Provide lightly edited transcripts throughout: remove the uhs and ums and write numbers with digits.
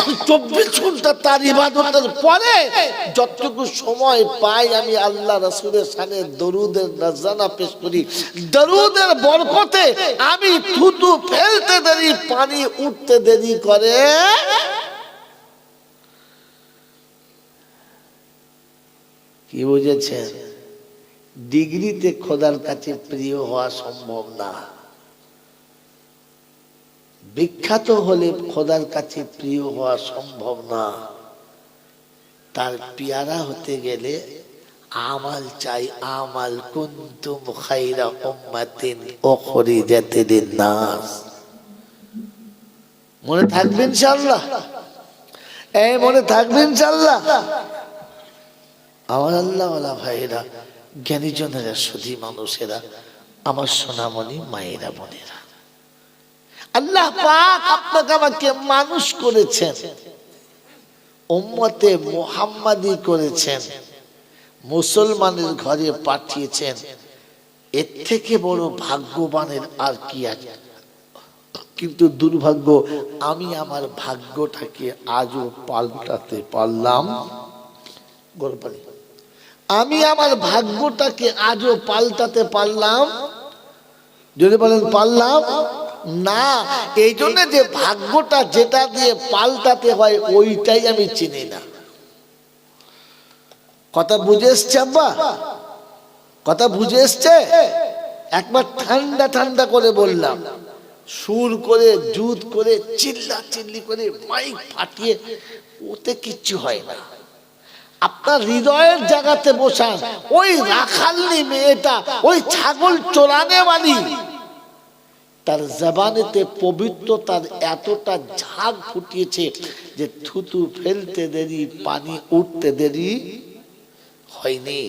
24 ঘন্টা তার ইবাদতের পরে যতটুকু সময় পাই আমি আল্লাহ রাসূলের শানে দরুদের নাজরানা পেশ করি। দরুদের বরকতে আমি থুতু ফেলতে দেরি, পানি উঠতে দেরি করে। কি বুঝেছেন? ডিগ্রিতে খোদার কাছে প্রিয় হওয়া সম্ভব না। বিখ্যাত হলে খোদার কাছে প্রিয় হওয়া সম্ভব না। তার পিয়ারা হতে গেলে আমাল চাই, আমাল। কুনতুম খায়রা উম্মাতিন উখরিজাত লিন-নাস। মনে থাকবে ইনশাআল্লাহ? মনে থাকবে ইনশাআল্লাহ? আমার আল্লাহওয়ালা ভাইরা, জ্ঞানীজনেরা, সুধী মানুষেরা, আমার সোনামণি মায়েরা, বোনেরা, আল্লাহ পাক আপনাকে আমাকে মানুষ করেছেন, উম্মতে মুহাম্মাদি করেছেন, মুসলমানের ঘরে পাঠিয়েছেন। এর থেকে বড় ভাগ্যবানের আর কি আছে? কিন্তু দুর্ভাগ্য, আমি আমার ভাগ্যটাকে আজও পাল্টাতে পারলাম। আমি আমার ভাগ্যটাকে আজও পাল্টাতে পারলাম? যদি বলেন পারলাম না। এই জন্য যে ভাগ্যটা যেটা দিয়ে পাল্টাতে হয় ওইটাই আমি চিনি না। কথা বুঝে এসছে আব্বা? কথা বুঝে এসছে? একবার ঠান্ডা ঠান্ডা করে বললাম, সুর করে, জুত করে, চিল্লা চিল্লি করে, মাইক ফাটিয়ে, ওতে কিচ্ছু হয় না। আপনার হৃদয়ের জায়গাতে বসান। ওই রাখালনি মেয়েটা, ওই ছাগল চোরানেওয়ালি, তার জবানেতে পবিত্রতার এতটা ঝাঁক ফুটিয়েছে যে থুতু ফেলতে দেরি, পানি উঠতে দেরি হয়নি।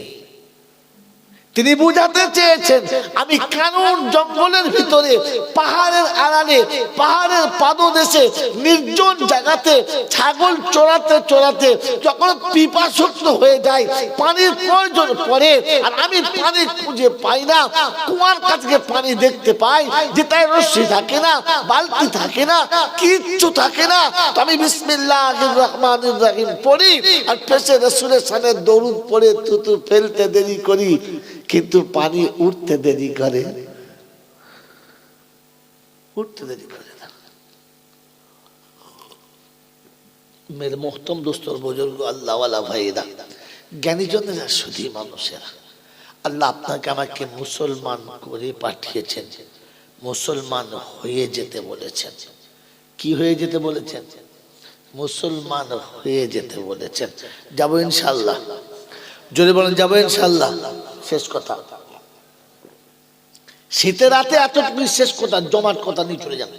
তিনি বুঝাতে চেয়েছেন, আমি কানন জঙ্গলের ভিতরে, পাহাড়ের আড়ালে, পাহাড়ের পাদদেশে, নির্জন জায়গাতে ছাগল চড়াতে চড়াতে যখন পিপাসুক্ত হয়ে যায়, পানির প্রয়োজন পড়ে, আর আমি পানি খুঁজে পাই না, কুয়ার কাছে পানি দেখতে পাই যেটায় রশ্মি থাকে না, বালতি থাকে না, কিচ্ছু থাকে না, তো আমি বিসমিল্লাহির রহমানির রহিম পড়ি আর পেছে রাসূলের শানে দরুদ পড়ে থুতু ফেলতে দেরি করি, কিন্তু পানি উঠতে দেরি করে, উঠতে দেরি করে না। মেরে মোহতরম দোস্তর, বুজুর্গ, আল্লাহওয়ালা ভাইরা, জ্ঞানীজনেরা, সুধী মানুষেরা, আল্লাহ আপনাকে আমাকে মুসলমান করে পাঠিয়েছেন, মুসলমান হয়ে যেতে বলেছেন। কি হয়ে যেতে বলেছেন? মুসলমান হয়ে যেতে বলেছেন। যাবো ইনশাআল্লাহ? যদি বলেন যাবো ইনশাআল্লাহ। শেষ কথা, শীতের রাতে এতটুকু শেষ কথা, জমাট কথা নিয়ে চলে যান।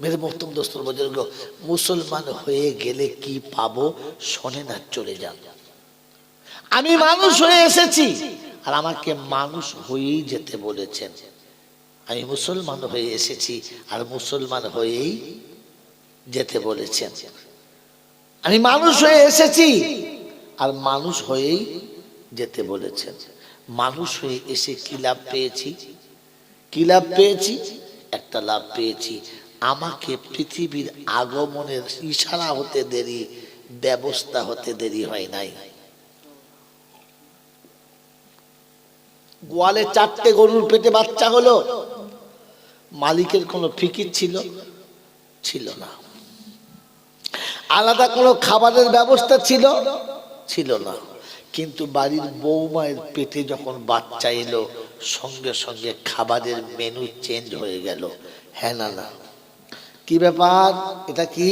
মেরে মোহতরম দোস্তর, বুজুর্গ, মুসলমান হয়ে গেলে কি পাবো শোনেন আর চলে যান। আমি মানুষ হয়ে এসেছি আর আমাকে মানুষ হয়েই যেতে বলেছেন। আমি মুসলমান হয়ে এসেছি আর মুসলমান হয়েই যেতে বলেছেন। আমি মানুষ হয়ে এসেছি আর মানুষ হয়েই যেতে বলেছেন। মানুষ হয়ে এসে কি লাভ পেয়েছি? কি লাভ পেয়েছি? একটা লাভ পেয়েছি, আমাকে পৃথিবীর আগমনের ইশারা হতে দেরি, ব্যবস্থা হতে দেরি হয় নাই। গোয়ালে 4টে গরুর পেটে বাচ্চা হলো, মালিকের কোনো ফিকির ছিল? ছিল না। আলাদা কোনো খাবারের ব্যবস্থা ছিল? ছিল না। কিন্তু বাড়ির বৌমায়ের পেটে যখন বাচ্চা এলো, সঙ্গে সঙ্গে খাবারের মেনু চেঞ্জ হয়ে গেল। হ্যাঁ না না? কি ব্যাপার, এটা কি?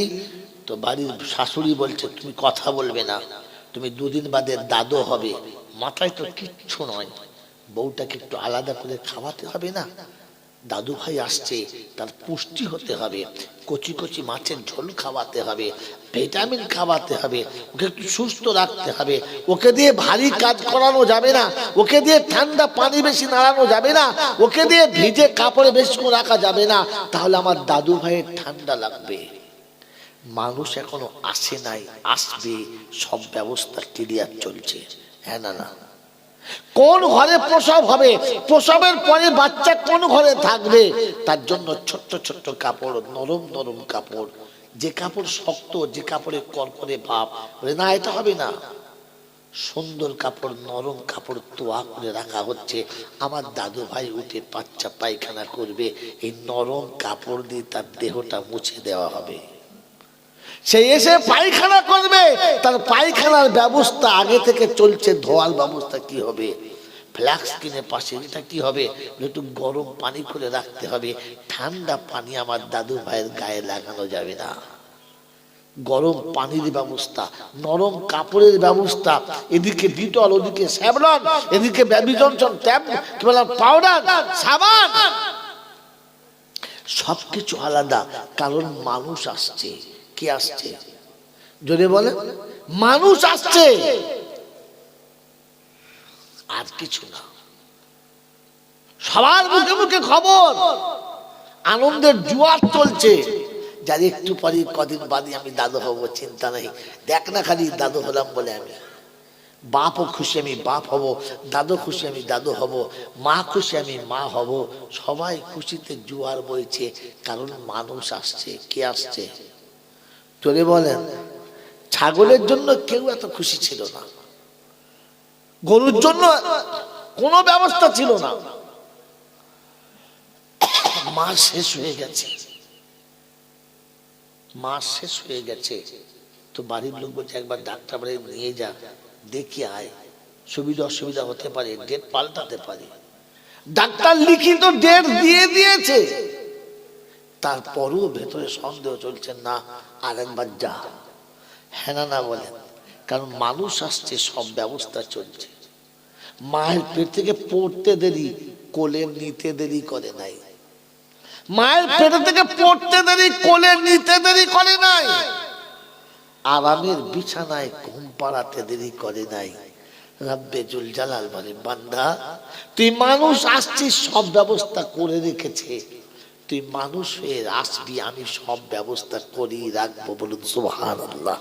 তো বাড়ির শাশুড়ি বলছে, তুমি কথা বলবে না, তুমি 2 দিন বাদে দাদু হবে। মাথায় তো কিচ্ছু নয়, বউটাকে একটু আলাদা করে খাওয়াতে হবে না? দাদু ভাই আসছে, তার পুষ্টি হতে হবে, কচি কচি মাছের ঝোল খাওয়াতে হবে, ভিটামিন খাওয়াতে হবে, ওকে একটু সুস্থ রাখতে হবে, ওকে দিয়ে ভারী কাজ করানো যাবে না, ওকে দিয়ে ঠান্ডা পানি বেশি নাড়ানো যাবে না, ওকে দিয়ে ভিজে কাপড়ে বেশি রাখা যাবে না, তাহলে আমার দাদু ভাইয়ের ঠান্ডা লাগবে। মানুষ এখনো আসে নাই, আসবে, সব ব্যবস্থা ক্লিয়ার চলছে। হ্যাঁ না না? কোন ঘরে প্রসব হবে, প্রসবের পরে বাচ্চা কোন ঘরে থাকবে, তার জন্য ছোট্ট ছোট্ট কাপড়, নরম নরম কাপড়, যে কাপড় শক্ত, যে কাপড়ে করকরে ভাব, বলে না এটা হবে না। সুন্দর কাপড়, নরম কাপড় তোয়া করে রাখা হচ্ছে। আমার দাদু ভাই উঠে বাচ্চা পায়খানা করবে, এই নরম কাপড় দিয়ে তার দেহটা মুছে দেওয়া হবে। সে এসে পায়খানা করবে, তার পায়খানার ব্যবস্থা আগে থেকে চলছে। ধোয়ার ব্যবস্থা কি হবে? ফ্ল্যাক্স কিনে পাশে এটা কি হবে? একটু গরম পানি করে রাখতে হবে। ঠান্ডা পানি আমার দাদু ভাইয়ের গায়ে লাগানো যাবে না। গরম পানির ব্যবস্থা, নরম কাপড়ের ব্যবস্থা, এদিকে ডিটল, ওদিকে স্যাভলন, এদিকে বেবি জনসন ট্যাব কি বলে পাউডার, সাবান, সবকিছু আলাদা। কারণ মানুষ আসছে। কি আসছে? জোরে বলে, মানুষ আসছে, আর কিছু না। সবার মুখে মুখে খবর, আনন্দের জোয়ার চলছে। যার একটু পরে কদিন বাদে আমি দাদু হব, চিন্তা নেই। দেখ না খালি দাদু হলাম বলে আমি বাপও খুশি, আমি বাপ হব। দাদু খুশি, আমি দাদু হব। মা খুশি, আমি মা হব। সবাই খুশিতে জোয়ার বইছে, কারণ মানুষ আসছে। কে আসছে? চলে বলেন। ছাগলের জন্য কেউ এত খুশি ছিল না, গরুর জন্য কোনো ব্যবস্থা ছিল না। মাস শেষ হয়ে গেছে, মাস শেষ হয়ে গেছে। তো বাড়ির লোক বলছে একবার ডাক্তার বাড়ি নিয়ে যা, দেখি আয়, সুবিধা অসুবিধা হতে পারে, ডেট পাল্টাতে পারে। ডাক্তার লিখিত ডেট দিয়ে দিয়েছে, তারপরও ভেতরে সন্দেহ চলছে, না আর একবার যা। হ্যাঁ না বলেন? কারণ মানুষ আসছে, সব ব্যবস্থা চলছে। মায়ের পেট থেকে পড়তে দেরি, কোলে নিতে দেরি করে নাই। মায়ের পেট থেকে পড়তে দেরি, কোলে নিতে দেরি করে নাই। আরামের বিছানায় ঘুম পাড়াতে দেরি করে নাই। রব্বে জুল জালাল বলে, বান্দা তুই মানুষ আসছিস, সব ব্যবস্থা করে রেখেছে। তুই মানুষ হয়ে আসবি, আমি সব ব্যবস্থা করি রাখবো। বলুন সুবহানাল্লাহ।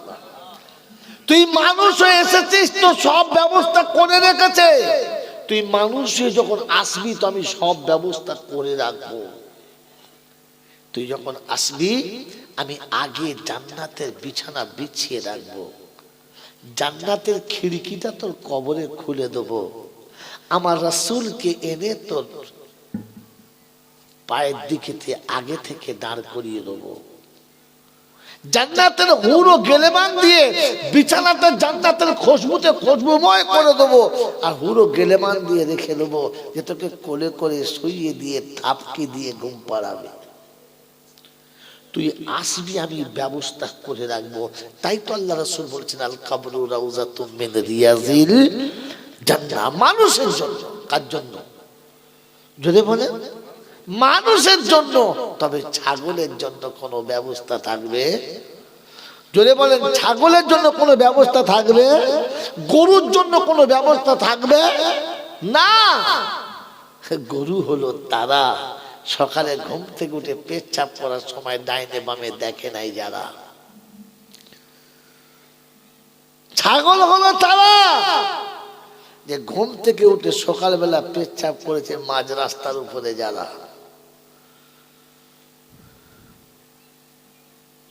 তুই মানুষ হয়ে এসেছিস, তো সব ব্যবস্থা করে রেখেছে। তুই মানুষ হয়ে যখন আসবি, তো আমি সব ব্যবস্থা করে রাখবো। তুই যখন আসবি, আমি আগে জান্নাতের বিছানা বিছিয়ে রাখবো, জান্নাতের খিড়কিটা তোর কবরে খুলে দেবো, আমার রাসূলকে এনে তোর পায়ের দিকে আগে থেকে দাঁড় করিয়ে দেবো। জান্নাতের হুরো গেলেমান দিয়ে বিছানাটা জান্নাতের খুশবুতে খুশবুময় করে দেবো, আর হুরো গেলেমান দিয়ে রেখে দেবো, যে তোকে কোলে করে শুইয়ে দিয়ে থাপকি দিয়ে ঘুম পাড়াবে। তুই আসবি, আমি ব্যবস্থা করে রাখবো। তাই তো আল্লাহ রাসূল বলছেন, আল কবরু রাউযাতুম মিন রিয়াজিল জান্নাহ। মানুষের জন্য। কার জন্য? যদি বলে মানুষের জন্য। তবে ছাগলের জন্য কোনো ব্যবস্থা থাকবে? যদি বলেন ছাগলের জন্য কোনো ব্যবস্থা থাকবে? গরুর জন্য কোনো ব্যবস্থা থাকবে না। গরু হলো তারা সকালে ঘুম থেকে উঠে পেচ্ছাপ করার সময় ডাইনে বামে দেখে নাই যারা। ছাগল হলো তারা যে ঘুম থেকে উঠে সকালবেলা পেচ্ছাপ করেছে মাঝ রাস্তার উপরে যারা।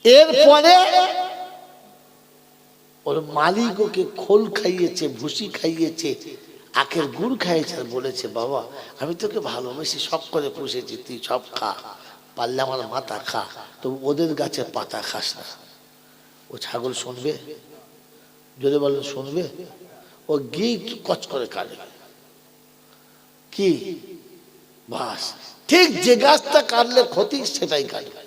এরপরে ওর মালিক ওকে খোল খাইয়েছে, ভুসি খাইয়েছে, আখের গুড় খাইয়েছে, আর বলেছে, বাবা আমি তোকে ভালোবেসে সব করে পুষেছি, তুই সব খা, পারলে আমার মাথা খা, তো ওদের গাছে পাতা খাস না। ও ছাগল শুনবে? যদি বলেন শুনবে? ও গিট কচ করে কাটবে। কি বাস, ঠিক যে গাছটা কাটলে ক্ষতি সেটাই কাটবে।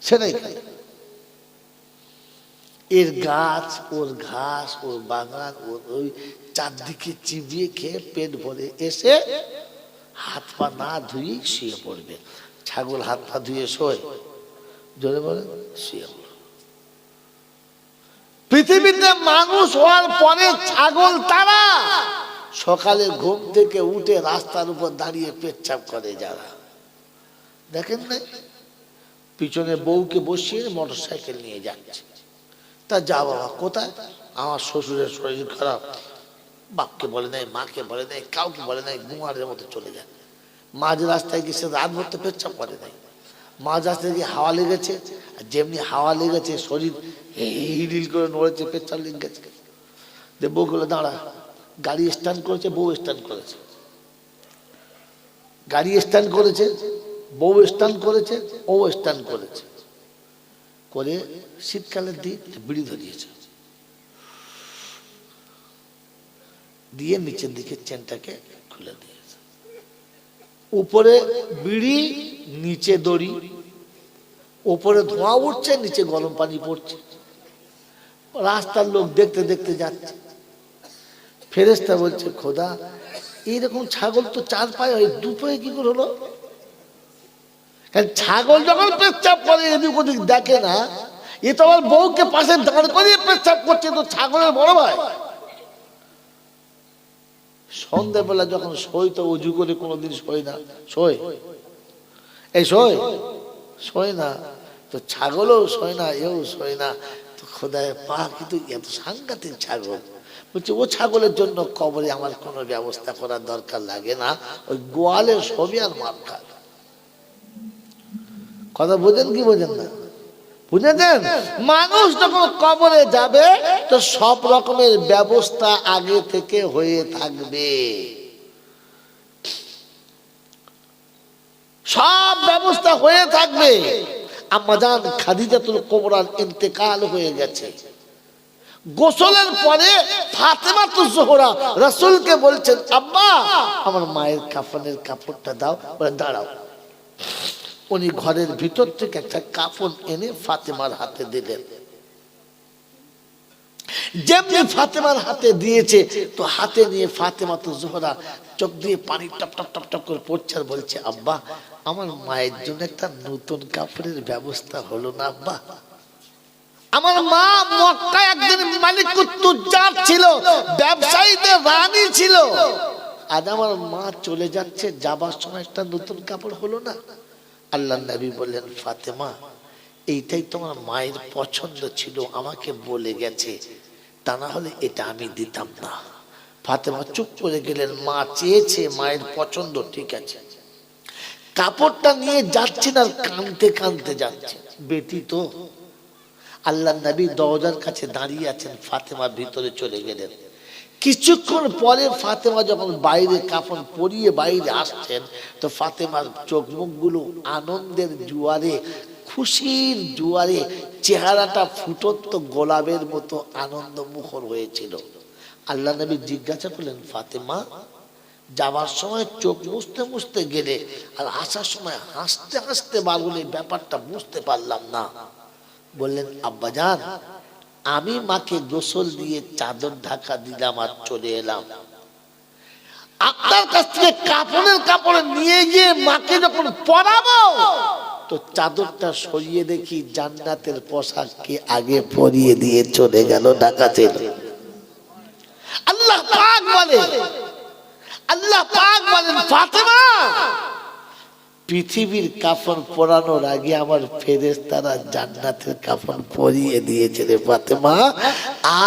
সেটাই খাই। এর গাছ, ওর ঘাস, ওর বাগান, ওর ওই চারদিকে চিবিয়ে খেয়ে পেট ভরে এসে হাত পা না ধুয়ে শুয়ে পড়বে। ছাগল হাত পা ধুয়ে শোয়? জোরে বলে শুয়ে পড়ে। পৃথিবীতে মানুষ হওয়ার পরে ছাগল তারা সকালে ঘুম থেকে উঠে রাস্তার উপর দাঁড়িয়ে পেচ্ছাপ করে যারা। দেখেন না, পিছনে বউকে বসিয়ে মোটর সাইকেল নিয়ে যাচ্ছে। তা যা বাবা, কোথায়? আমার শ্বশুরের শরীর খারাপ। বাপকে বলে নাই, মাকে বলে নাই, কাউকে বলে নাই, গুমারের মতো চলে যায়। মাঝ রাস্তায় গিয়ে সে রাত ভরতে পেচ্ছাপ করে নাই, মাঝ রাস্তায় গিয়ে হাওয়া লেগেছে, আর যেমনি হাওয়া লেগেছে শরীর হিল করে নড়েছে, পেচ্ছাপ লেগে গেছে। বউগুলো দাঁড়া, গাড়ি স্ট্যান্ড করেছে, বউ স্ট্যান্ড করেছে, গাড়ি স্ট্যান্ড করেছে, বউ স্ট্যান্ড করেছে, ও স্ট্যান্ড করেছে, করে শীতকালের দিন বিড়ি ধরিয়েছে, দিয়ে নিচের দিকে চেনটাকে খুলে দিয়েছে, উপরে বিড়ি নিচে দড়ি, উপরে ধোঁয়া উঠছে, নিচে গরম পানি পড়ছে। রাস্তার লোক দেখতে দেখতে যাচ্ছে। ফেরেশতা বলছে, খোদা এইরকম ছাগল তো চার পায়ে হয়, দু পায়ে কি করে হলো? ছাগল যখন পেচ্ছাপ করে এদিক ওদিক দেখে না, এ তো আমার বউকে পাশে দাঁড় করিয়ে পেচ্ছাপ করছে, তো ছাগলের বড় ভাই। সন্ধ্যাবেলা যখন শোয় তো উজু করে, কোনোদিন শোয় না, শোয় এই শোয় না, তো ছাগলও শোয় না, এও শোয় না। তো খোদায় পাক, কিন্তু এত সাংঘাতিক ছাগল। বলছে ও ছাগলের জন্য কবরে আমার কোনো ব্যবস্থা করার দরকার লাগে না, ওই গোয়ালের ছবি আর মার খায়। কথা বোঝেন কি বোঝেন না? বুঝেছেন? মানুষ যখন কবরে যাবে তো সব রকমের ব্যবস্থা আগে থেকে হয়ে থাকবে, সব ব্যবস্থা হয়ে থাকবে। আম্মাজান খাদিজাতুল কুবরার ইন্তেকাল হয়ে গেছে। গোসলের পরে ফাতেমাতুজ জোহরা রাসূলকে বলছেন, আব্বা আমার মায়ের কাফনের কাপড়টা দাও। বলে দাঁড়াও। উনি ঘরের ভিতর থেকে একটা কাফন এনে ফাতেমার হাতে দিলেন। যেমনি ফাতেমার হাতে দিয়েছে, তো হাতে নিয়ে ফাতেমাতুজ জোহরা চোখ দিয়ে পানি টপ টপ টপ টপ করে পড়ছে আর বলছে, আব্বা আমার মায়ের জন্য একটা নতুন কাপড়ের ব্যবস্থা হলো না আব্বা? আমার মা মক্কায় একদিন মালিকুত তুজ্জার ছিল, ব্যবসায়ীদের রানী ছিল। আজ আমার মা চলে যাচ্ছে, যাবার সময় একটা নতুন কাপড় হলো না? আল্লাহর নবী বললেন, ফাতেমা এইটাই তোমার মায়ের পছন্দ ছিল, আমাকে বলে গেছে, তা না হলে এটা আমি দিতাম না। ফাতেমা চুপ করে গেলেন। মা চেয়েছে, মায়ের পছন্দ, ঠিক আছে। কাপড়টা নিয়ে যাচ্ছেন আর কাঁদতে কাঁদতে যাচ্ছে, বেটি তো। আল্লাহর নবী দরজার কাছে দাঁড়িয়ে আছেন, ফাতেমা ভিতরে চলে গেলেন। কিছুক্ষণ পরে ফাতেমা যখন বাইরে কাফন পরিয়ে বাইরে আসছেন, তো ফাতেমার চোখ মুখগুলো আনন্দের জোয়ারে, খুশির জোয়ারে, চেহারাটা ফুটন্ত গোলাপের মতো আনন্দ মুখর হয়েছিল। আল্লাহ নবী জিজ্ঞাসা করলেন, ফাতেমা যাবার সময় চোখ মুছতে মুছতে গেলে, আর আসার সময় হাসতে হাসতে বাড়লে, ব্যাপারটা বুঝতে পারলাম না। বললেন, আব্বাজান আমি মাকে গোসল দিয়ে চাদর ঢাকা দিলাম আর চলে এলাম। আপনার কাছ থেকে কাপড়ের কাপড় নিয়ে গিয়ে মাকে যখন পরাবো, তো চাদরটা সরিয়ে দেখি জান্নাতের পোশাককে আগে পরিয়ে দিয়ে চলে গেল ঢাকা ছেড়ে। আল্লাহ পাক বলে, আল্লাহ পাক বলেন, ফাতেমা পৃথিবীর কাফন পরানোর আগে আমার ফেরেশতারা জান্নাতের কাফন পরিয়ে দিয়েছে রে ফাতেমা,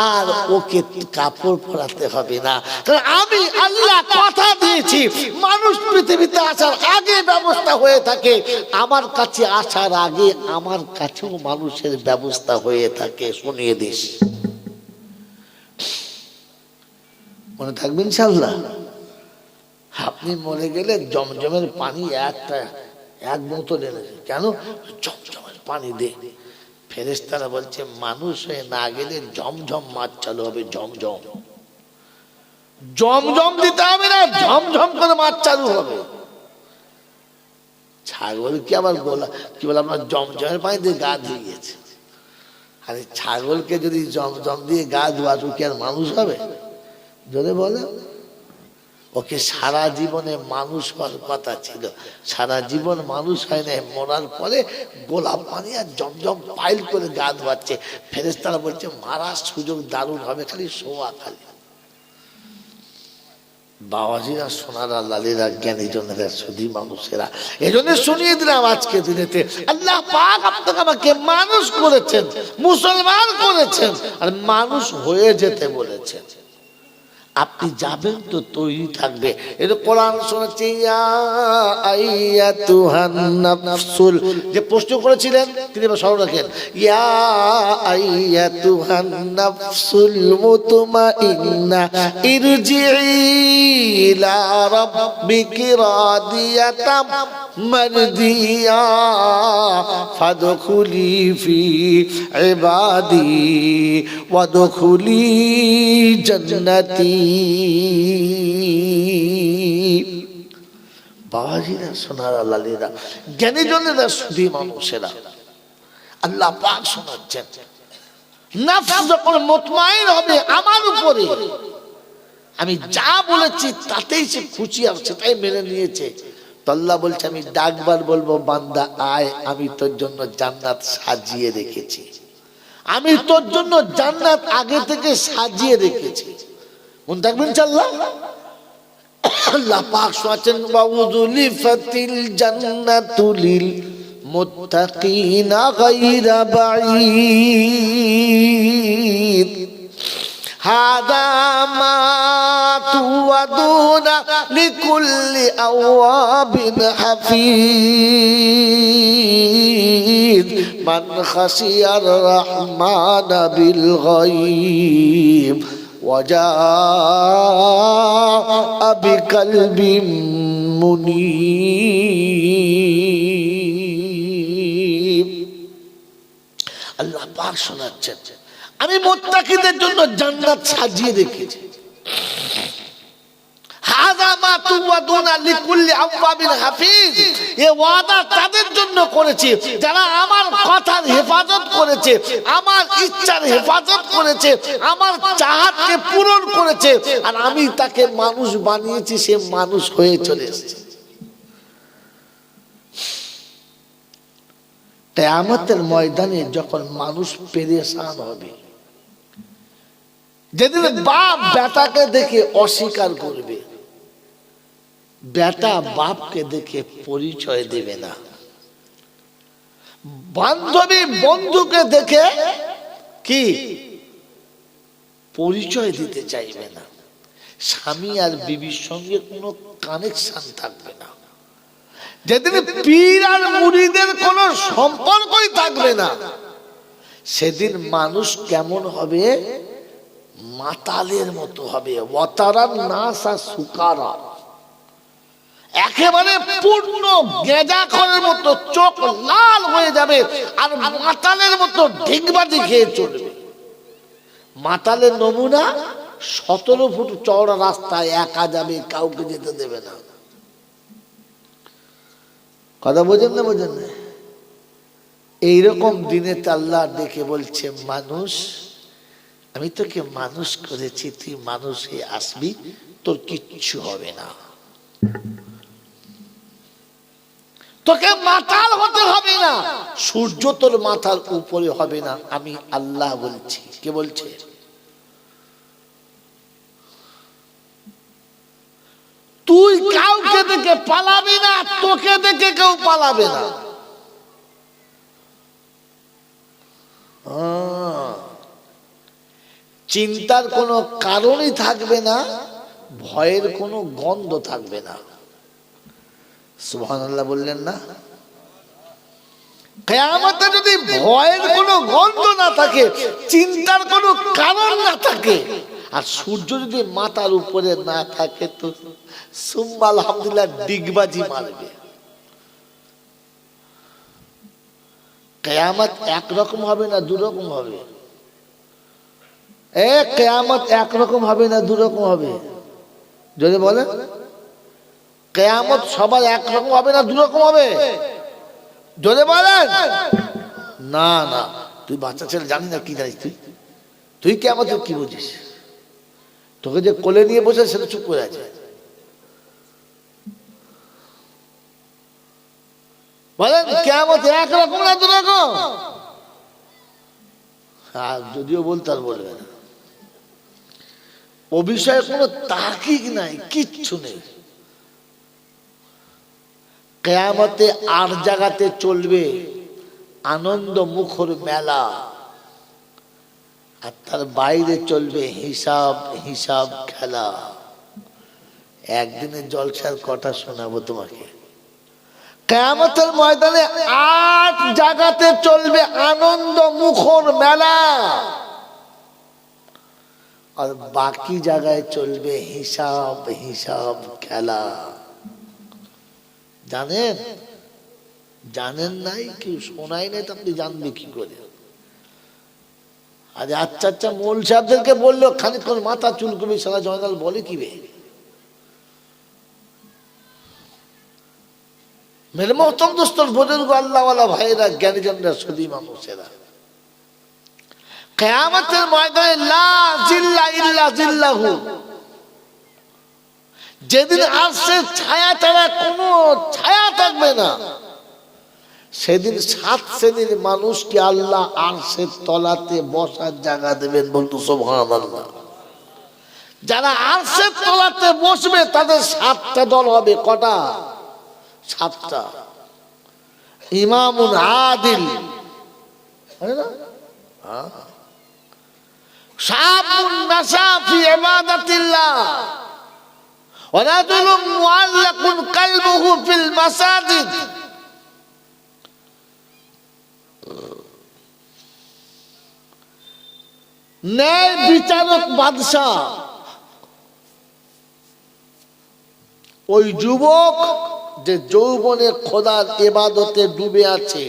আর ওকে কাপড় পরাতে হবে না। কারণ আমি আল্লাহ কথা দিয়েছি, মানুষ পৃথিবীতে আসার আগে ব্যবস্থা হয়ে থাকে, আমার কাছে আসার আগে আমার কাছেও মানুষের ব্যবস্থা হয়ে থাকে। শুনিয়ে দিস, মনে থাকবে ইনশাআল্লাহ। আপনি মরে গেলে জমজমের পানি এক বোতল এনেছে, কেন? জমজমের পানি দে। ফেরেশতারা বলছে, মানুষ হয়ে না গেলে জমজম মাছ চালু হবে, জমজম জমজম দিতে হবে না, ঝমঝম করে মাছ চালু হবে। ছাগল কি আবার গোলা কি বলে, আপনার জমজমের পানি দিয়ে গা ধুয়ে গেছে। আরে ছাগলকে যদি জমজম দিয়ে গা ধোয়া, কি আর মানুষ হবে? যদি বলে ওকে সারা জীবনে মানুষ হওয়ার কথা ছিল, সারা জীবন মানুষ হয় না, মরার পরে গোলাপ পানি আর জমজম পাইল করে গা ধোয়াচ্ছে। ফেরেশতারা বলছে, মারার সুযোগ দারুণ হবে, খালি শোয়া খালি। বাবাজিরা, সোনারা, লালীরা, জ্ঞানীজনেরা, শুধু মানুষেরা, এজন্য শুনিয়ে দিলাম আজকে দিনেতে আল্লাহ পাক আপনাকে আমাকে মানুষ করেছেন, মুসলমান করেছেন, আর মানুষ হয়ে যেতে বলেছেন। আপনি যাবেন তো তৈরি থাকবে। এটা কোরআন শোনাচ্ছে, ইয়া আইয়াতুহান নাফসুল, যে প্রশ্ন করেছিলেন তিনি এবার স্মরণ রাখেন, ইয়া আইয়াতুহান নাফসুল মুতমাইন্না ইরজিই ইলা রাব্বিকি রাদিয়াতাম মারদিয়া ফাদখুলি ফি ইবাদি ওয়াদখুলি জান্নাতি। বাবাজিরা, সোনার লালীরা, জ্ঞানী জনেরা, শুধু মানুষেরা, আল্লাহ পাক শোনাচ্ছেন, নফস যখন মুতমাইন হবে আমার উপরে, আমি যা বলেছি তাতেই সে খুশি আছে, তাই মেনে নিয়েছে, তো আল্লাহ বলছে আমি ডাকবার বলবো, বান্দা আয়, আমি তোর জন্য জান্নাত সাজিয়ে রেখেছি, আমি তোর জন্য জান্নাত আগে থেকে সাজিয়ে রেখেছি। মন থাকবেন ইনশাআল্লাহ। আল্লাহ পাক শোনাচ্ছেন, ওয়াউযুলিফাতিল জান্নাতু লিল মুত্তাকিনা গায়রা বাঈদ হাদা মা তুআদুনা লিকুল্লি আওয়াবিন হাফিজ মান খাশিয়ার রাহমানা বিল গায়ব ওয়াজাআ বিকলবিন মুনীব। আল্লাহ পাক শোনাচ্ছেন, আমি মুত্তাকিদের জন্য জান্নাত সাজিয়ে রেখেছি। হাযা মা তুআদুনা লিকুল্লি আওয়াবিন হাফিজ, এই ওয়াদা তাদের জন্য করেছি যারা আমার কথার হেফাজত করেছে, আমার ইচ্ছার হেফাজত করেছে, আমার চাহাতকে পূরণ করেছে, আর আমি তাকে মানুষ বানিয়েছি, সে মানুষ হয়ে চলে এসেছে। কিয়ামতের ময়দানে যখন মানুষ পেরেশান হবে, যেদিন বাপ বেটাকে দেখে অস্বীকার করবে, বেটা বাপকে দেখে পরিচয় দেবে না, বান্ধবী বন্ধুকে দেখে কি পরিচয় দিতে চাইবে না, স্বামী আর বিবির সঙ্গে কোনো কানেকশন থাকবে না, যেদিন পীর আর মুরিদের কোনো সম্পর্কই থাকবে না, সেদিন মানুষ কেমন হবে? মাতালের মতো হবে। ওয়াতারান নাসা সুকারা, একেবারে পূর্ণ গেঁজাখরের মতো চোখ লাল হয়ে যাবে, আর মাতালের মতো ঢিকবাজি খেয়ে চলবে। মাতালের নমুনা 17 ফুট চওড়া রাস্তায় একা যাবে, কাউকে যেতে দেবে না। কথা বোঝেন না? বোঝেন না? এইরকম দিনে আল্লাহ ডেকে বলছে, মানুষ, আমি তোকে মানুষ করেছি, তুই মানুষ হয়ে আসবি, তোর কিচ্ছু হবে না, তোকে মাতাল হতে হবে না, সূর্য তোর মাথার উপরে হবে না, আমি আল্লাহ বলছি। কে বলছে? তুই কাউকে দেখে পালাবি না, তোকে দেখে কেউ পালাবে না। চিন্তার কোনো কারণই থাকবে না, ভয়ের কোনো গন্ধ থাকবে না। সুবহানাল্লাহ বললেন না? কিয়ামতে যদি ভয়ের কোনো গন্ধ না থাকে, চিন্তার কোনো কারণ না থাকে, আর সূর্য যদি মাথার উপরে না থাকে, তো সুম্মা আলহামদুলিল্লাহ ডিগবাজি মারবে। কিয়ামত একরকম হবে না দুরকম হবে? কিয়ামত একরকম হবে না দুরকম হবে? যদি বলে কিয়ামত সবার একরকম হবে না দুরকম হবে? যদি বলেন না না, তুই বাচ্চা ছেলে, জানি না কি জানিস তুই, তুই কিয়ামতের কি বুঝিস? তোকে যে কোলে নিয়ে বসে সেটা চুপ করে আছে। বলেন কিয়ামত একরকম না দুরকম? আর যদিও বলতে আর বলবে না, ও বিষয়ে কোনো তাকিক নাই, কিচ্ছু নেই। কিয়ামতে আর জায়গাতে চলবে আনন্দ মুখর মেলা, আর তার বাইরে চলবে হিসাব হিসাব খেলা। একদিনের জলসার কথা শোনাবো তোমাকে। কিয়ামতের ময়দানে 8 জায়গাতে চলবে আনন্দ মুখর মেলা, আর বাকি জায়গায় চলবে হিসাব হিসাব খেলা। জানেন? জানেন নাই? কি শোনাই নাই তো আপনি জানবে কি করে? আজ আচ্ছা আচ্ছা মৌল সাহেবদেরকে বললো খানিকক্ষণ মাথা চুলকবি, সারা জয়নাল বলে কি বে? মেরে মহতম দোস্তর বুজুর্গ আল্লাহওয়ালা ভাইরা, জ্ঞানীজনরা, সুদী মানুষেরা, কিয়ামতের ময়দানে লা জিল্লা ইল্লা জিল্লাহু, যেদিন আরশের ছায়া ছাড়া কোনো ছায়া থাকবে না, সেদিন 7 শ্রেণীর মানুষকে আল্লাহ আরশের তলাতে বসার জায়গা দেবেন। বলতো সুবহানাল্লাহ। যারা আরশের তলাতে বসবে তাদের 7টা দল হবে। কটা? 7টা। ইমামুন আদিল, শাবুন নাশা ফি ইবাদাতিল্লাহ, ওয়া রাজুলুন মুআল্লাকুন কলবুহু ফিল মাসাজিদ, ন্যায় বিচারক বাদশা, ওই যুবক যে যৌবনে খোদার ইবাদতে ডুবে আছে,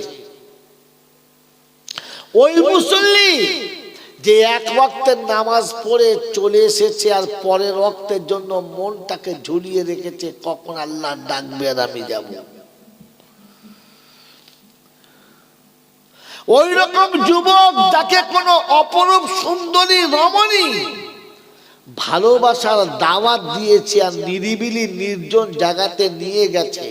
ওই মুসল্লি যে এক ওয়াক্তের নামাজ পড়ে চলে এসেছে আর পরের ওয়াক্তের জন্য মনটাকে ঝুলিয়ে রেখেছে, কখন আল্লাহ ডাকবে আর আমি যাব। ওই রকম যুবক যাকে কোনো অপরূপ সুন্দরী রমণী ভালোবাসার দাওয়াত দিয়েছে আর নিরিবিলি নির্জন জায়গাতে নিয়ে গেছে,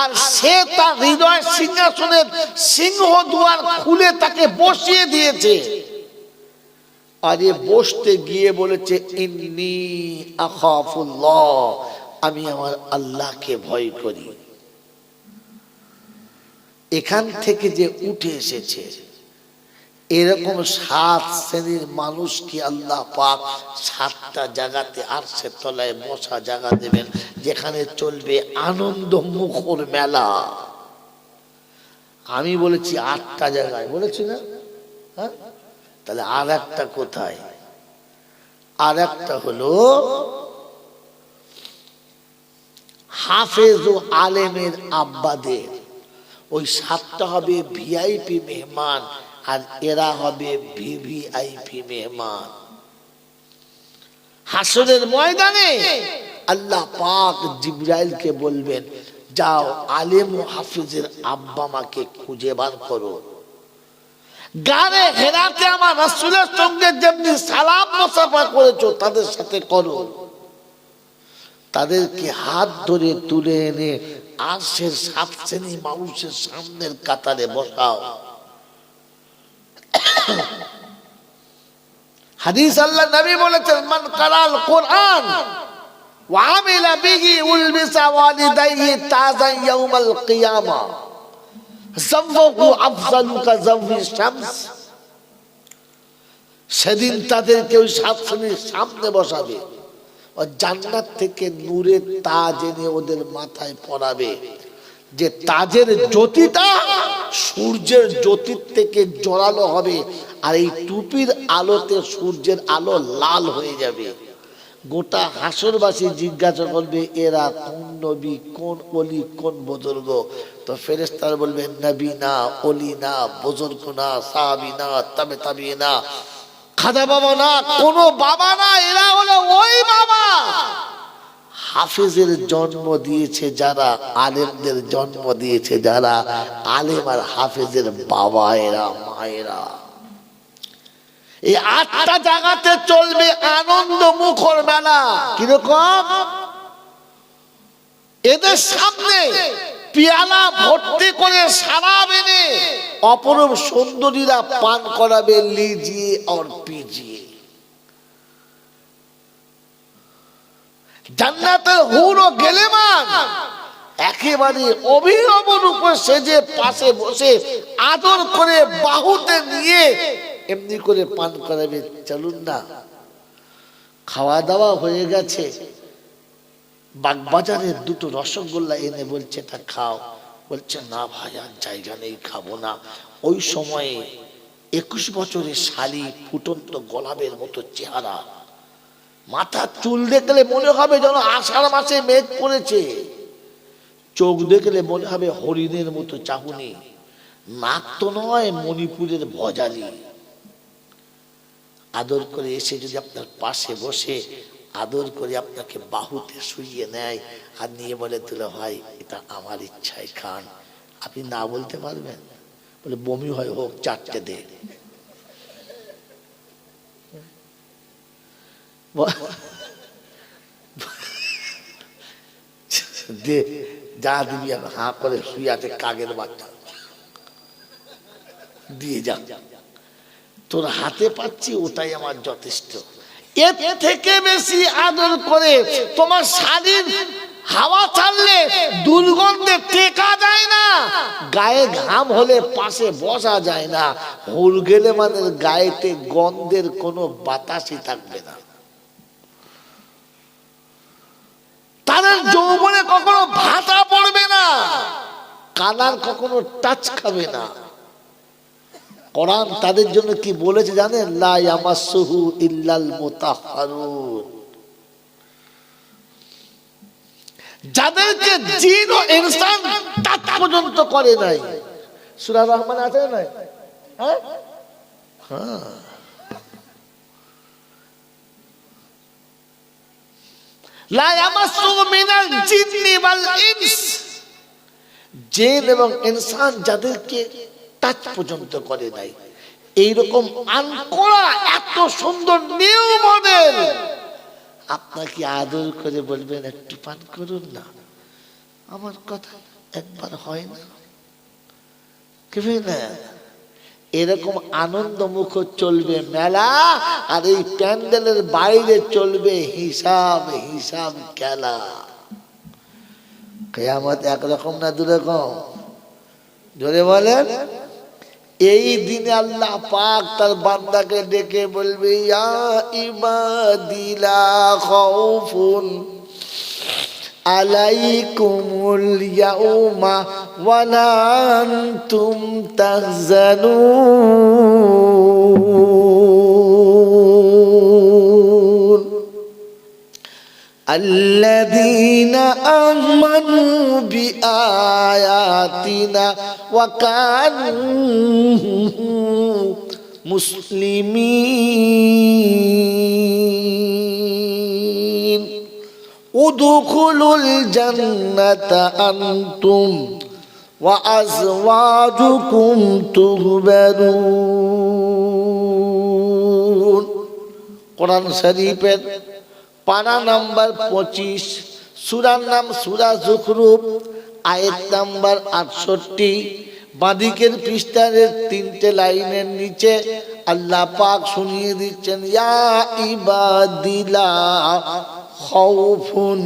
আর সে তার হৃদয় সিংহাসনের সিংহ দুয়ার খুলে তাকে বসিয়ে দিয়েছে, আর এ বসতে গিয়ে বলেছে ইন্নী আখাফুল্লাহ, আমি আমার আল্লাহকে ভয় করি। এখান থেকে যে উঠে এসেছে, এরকম 7 শ্রেণীর মানুষকে আল্লাহ পাক 7টা জায়গাতে আরশের তলায় বসা জায়গা দেবেন, যেখানে চলবে আনন্দ মুখর মেলা। আমি বলেছি 8টা জায়গায়, বলেছি না? হ্যাঁ, তাহলে আর একটা কোথায়? আর একটা হলো হাফেজ ও আলেমের আব্বাদের। ওই 7টা হবে ভিআইপি মেহমান, আর এরা হবে ভিভিআইপি মেহমান। হাসরের ময়দানে আল্লাহ পাক জিবরাইলকে বলবেন, যাও আলেম ও হাফেজের আব্বা মাকে খুঁজে বার করো। গারে হেরাতে আমার রাসূলের সঙ্গে যেমনি সালাম মুসাফা করেছো তাদের সাথে করো। তাদেরকে হাত ধরে তুলে এনে আরশের 7 শ্রেণী মানুষের সামনের কাতারে বসাও। হাদিস আল্লাহ নবী বলেছেন, মান কারাল কোরআন ওয়া আমিলা বিহি উলবিসা ওয়ালিদাইহি তাজান ইয়াউমাল কিয়ামা যাওয়াহু আফজালু কাযাওয়ি শামস। সেদিন তাদেরকে ওই 7 শ্রেণীর সামনে বসাবে, আর জান্নাত থেকে নূরের তাজ এনে ওদের মাথায় পরাবে, যে তাজের জ্যোতিটা সূর্যের জ্যোতির থেকে জোরালো হবে, আর এই টুপির আলোতে সূর্যের আলো লাল হয়ে যাবে। গোটা হাসরবাসী জিজ্ঞাসা করবে, এরা কোন নবী, কোন ওলি, কোন বুজুর্গ? তো ফেরেশতারা বলবে, নবী না, ওলি না, বুজুর্গ না, সাহাবী না, তবে তাবিঈ না, খাজা বাবা না, কোনো বাবা না, এরা হলো ওই বাবা। হাফেজের জন্ম দিয়েছে যারা, আলেমদের জন্ম দিয়েছে যারা, আলেম আর হাফেজের বাবা এরা, মায়েরা। এই 8টা জায়গাতে চলবে আনন্দ মুখর মেলা। কিরকম? এদের সামনে পিয়ালা ভর্তি করে শরাব এনে অপরূপ সুন্দরীরা পান করাবে, লিজিয়ে আর পিজিয়ে। জান্নাতের হুর ও গেলেমান একেবারে অভিনব রূপে সেজে পাশে বসে আদর করে বাহুতে নিয়ে এমনি করে পান করাবে, চলুন না। খাওয়া দাওয়া হয়ে গেছে, বাগবাজারের দুটো রসগোল্লা এনে বলছে তা খাও। বলছে না ভাই আর জায়গা নেই, খাবো না। ওই সময়ে 21 বছরের শালি, ফুটন্ত গোলাপের মতো চেহারা, মাথা চুল দেখলে মনে হবে যেন আষাঢ় মাসে মেঘ পড়েছে, চোখ দেখলে মনে হবে হরিণের মতো চাহনি, নাক তো নয় মণিপুরের ভজালি। আদর করে এসে যদি আপনার পাশে বসে আদর করে আপনাকে বাহুতে শুইয়ে নেয় আর নিয়ে বলে দিল ভাই এটা আমার ইচ্ছায় খান, আপনি না বলতে পারবেন? বলে বমি হয় হোক, 4টে দে। দে যা দিবি, হাঁ করে শুয়ে আছে কাগের বাচ্চা, দিয়ে যা, তোর হাতে পাচ্ছি ওটাই আমার যথেষ্ট। এর থেকে বেশি আদর করে তোমার শাড়ির হাওয়া ছাড়লে দুর্গন্ধে টেকা যায় না, গায়ে ঘাম হলে পাশে বসা যায় না, হুল গেলে মানে গায়েতে গন্ধের কোনো বাতাসই থাকবে না। তাদের যৌবনে কখনো ভাটা পড়বে না, কানার কখনো টাচ খাবে না। কোরআন তাদের জন্য কি বলেছে জানেন? লা ইয়ামাসসুহু ইল্লাল মুতাহহারুন, যাদেরকে জিন ও ইনসান টাচ পর্যন্ত করে নাই। সূরা রহমান আছে না? হ্যাঁ হ্যাঁ, লা ইয়ামাসসুহু মিনাল জিন্নি ওয়াল ইনস, জিন এবং ইনসান যাদেরকে টাচ পর্যন্ত করে নাই। এইরকম আনকোড়া এত সুন্দর নিউ মডেল আপনাকে আদর করে বলবেন একটু পান করুন না, আমার কথা একবার হয় না কেবে না। এরকম আনন্দ মুখ চলবে মেলা, আর এই প্যান্ডেলের বাইরে চলবে হিসাব হিসাব খেলা। কিয়ামত একরকম না দুরকম? জোরে বলেন। এই দিনে আল্লাহ পাক তার বান্দাকে ডেকে বলবে ইয়া ইবাদি লা খাউফুন আলাইকুমুল ইয়াউমা ওয়া লা আনতুম তাহজানুন আল্লাযীনা আমানু বিআয়াতিনা ওয়া কানু মুসলিমিন উদখুলুল জান্নাতা আনতুম ওয়া আযওয়াজুকুম তুহবারুন। কোরআন শরীফের পারা নাম্বার 25, সূরার নাম সূরা যুখরুফ, আয়াত নাম্বার 68। বাদিকের পৃষ্ঠার 3টে লাইনের নিচে আল্লাহ পাক শুনিয়ে দিচ্ছেন ইয়া ইবাদিলা খাউফুন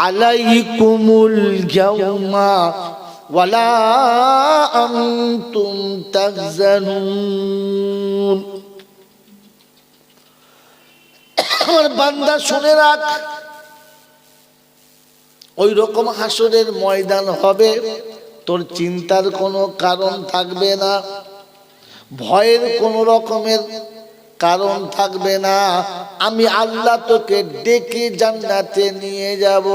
আলাইকুমুল ইয়াউমা ওয়ালা আনতুম তাহজানুন। আমার বান্দা শুনে রাখ, ওই রকম হাসরের ময়দান হবে, তোর চিন্তার কোনো কারণ থাকবে না, ভয়ের কোনো রকমের কারণ থাকবে না। আমি আল্লাহ তোকে ডেকে জান্নাতে নিয়ে যাব,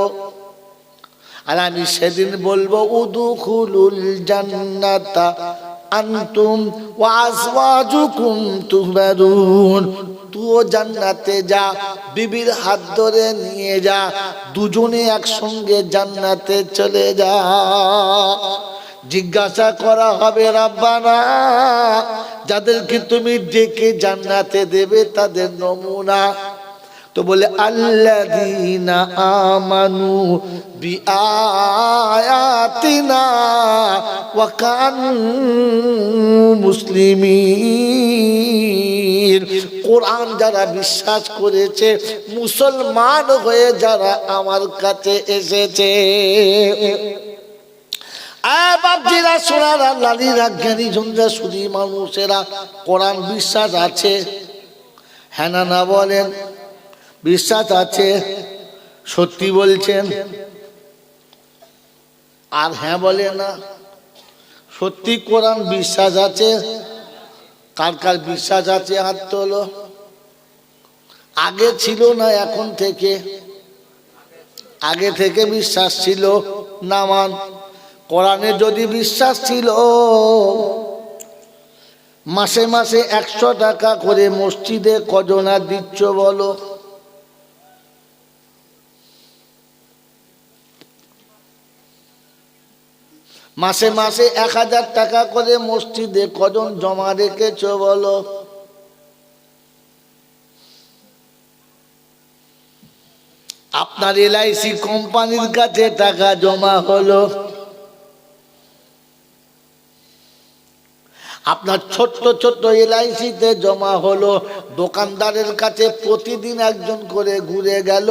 আর আমি সেদিন বলবো উদখুলুল জান্নাতা আনতুম ওয়া আযওয়াজুকুম তুহবারুন। তুইও জান্নাতে যা, বিবির হাত ধরে নিয়ে যা, দুজনে একসঙ্গে জান্নাতে চলে যা। জিজ্ঞাসা করা হবে রাব্বানা, যাদেরকে তুমি ডেকে জান্নাতে দেবে তাদের নমুনা, তো বলে আল্লাযীনা আমানু বিআয়াতিনা ওয়া কানু মুসলিমিন। কোরআন যারা বিশ্বাস করেছে, মুসলমান হয়ে যারা আমার কাছে এসেছে, বাপজিরা সোনারা লালিরা জ্ঞানী জনরা শুধু মানুষেরা কোরআন বিশ্বাস আছে? হ্যাঁ না না বলেন? বিশ্বাস আছে? সত্যি বলছেন? আর হ্যাঁ বলে না? সত্যি কোরআন বিশ্বাস আছে? কার কার বিশ্বাস আছে হাত তোলো। আগে ছিল না এখন থেকে? আগে থেকে বিশ্বাস ছিল না? মান কোরআনে যদি বিশ্বাস ছিল, মাসে মাসে 100 টাকা করে মসজিদে কজনা দিচ্ছ বলো? মাসে মাসে 1000 টাকা করে মসজিদে কজন জমা রেখেছ বলো? আপনার LIC কোম্পানির কাছে টাকা জমা হলো, আপনার ছোট্ট ছোট্ট LIC-তে জমা হলো, দোকানদারের কাছে প্রতিদিন একজন করে ঘুরে গেল,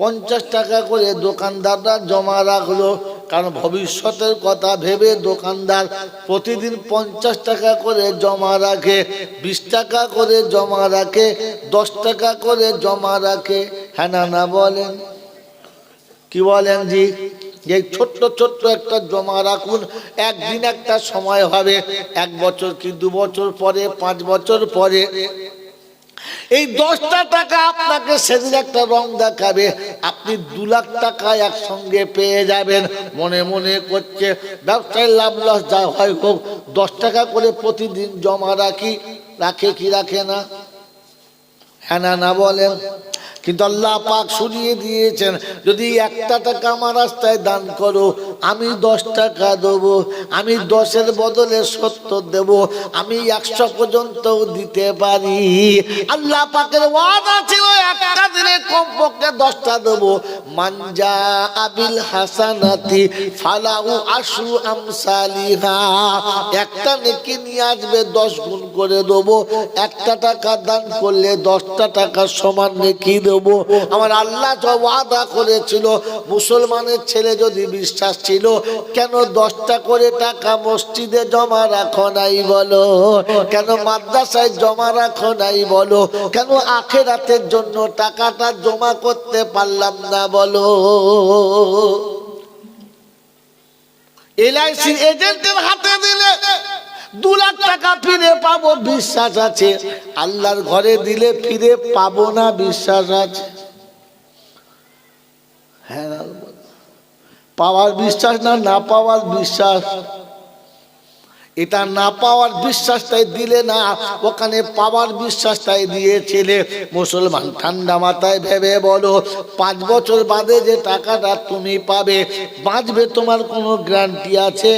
50 টাকা করে দোকানদাররা জমা রাখলো। কারণ ভবিষ্যতের কথা ভেবে দোকানদার প্রতিদিন 50 টাকা করে জমা রাখে, 20 টাকা করে জমা রাখে, 10 টাকা করে জমা রাখে। হ্যাঁ না না বলেন? কি বলেন জি? এই ছোট্ট ছোট্ট একটা জমা রাখুন, একদিন একটা সময় হবে, 1 বছর কি 2 বছর পরে, 5 বছর পরে এই 10টা টাকা আপনাকে সেদিন একটা রং দেখাবে, আপনি 2 লাখ টাকা একসঙ্গে পেয়ে যাবেন। মনে মনে করছে ব্যবসায় লাভ লস যা হয় হোক, 10 টাকা করে প্রতিদিন জমা রাখি, রাখে কি রাখে না? হ্যাঁ না না বলেন? কিন্তু আল্লাহ পাক শুনিয়ে দিয়েছেন, যদি 1টা টাকা আমার রাস্তায় দান করো, আমি 10 টাকা দেবো, আমি 10-এর বদলে 70 দেব, আমি 100 পর্যন্ত দিতে পারি। আল্লাহ পাকের ওয়াদা ছিল একটা দিনে কমপক্ষে 10টা দেবো। মানজা আবিল হাসানাতি ফালাহু আশরু আমসালিহা, একটা নেকি নিয়ে আসবে 10 গুণ করে দেবো। 1টা টাকা দান করলে 10টা টাকা সমান নেকি দেবো। আমার আল্লাহ ওয়াদা করেছিল, মুসলমানের ছেলে যদি বিশ্বাস ছিল, কেন 10টা করে টাকা মসজিদে জমা রাখো নাই বলো? কেন মাদ্রাসায় জমা রাখো নাই বলো? কেন আখিরাতের জন্য টাকাটা জমা করতে পারলাম না বলো? LIC এজেন্টের হাতে দিলে 2 লাখ টাকা ফিরে পাবো, বিশ্বাস আছে? আল্লাহর ঘরে দিলে ফিরে পাবো না, বিশ্বাস আছে? হ্যাঁ, পাওয়ার বিশ্বাস না না পাওয়ার বিশ্বাস? এটা না পাওয়ার বিশ্বাসটাই দিলে না, ওখানে পাওয়ার বিশ্বাসটাই দিয়েছিলে। মুসলমান ঠান্ডা মাথায় ভেবে বলো, 5 বছর বাদে যে টাকাটা তুমি পাবে, বাঁচবে তোমার কোনো গ্যারান্টি আছে?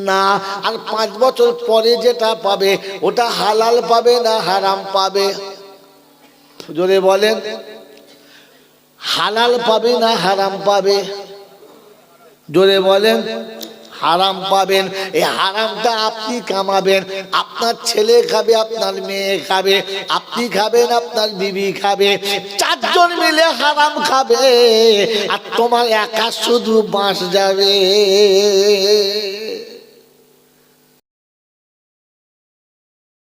না। আর 5 বছর পরে যেটা পাবে, ওটা হালাল পাবে না হারাম পাবে? জোরে বলেন, হালাল পাবে না হারাম পাবে? জোরে বলেন, হারাম পাবেন। এই হারামটা আপনি কামাবেন, আপনার ছেলে খাবে, আপনার মেয়ে খাবে, আপনি খাবেন, আপনার বিবি খাবে, 4 জন মিলে হারাম খাবে, আর তোমার একা শুধু বাঁশ যাবে।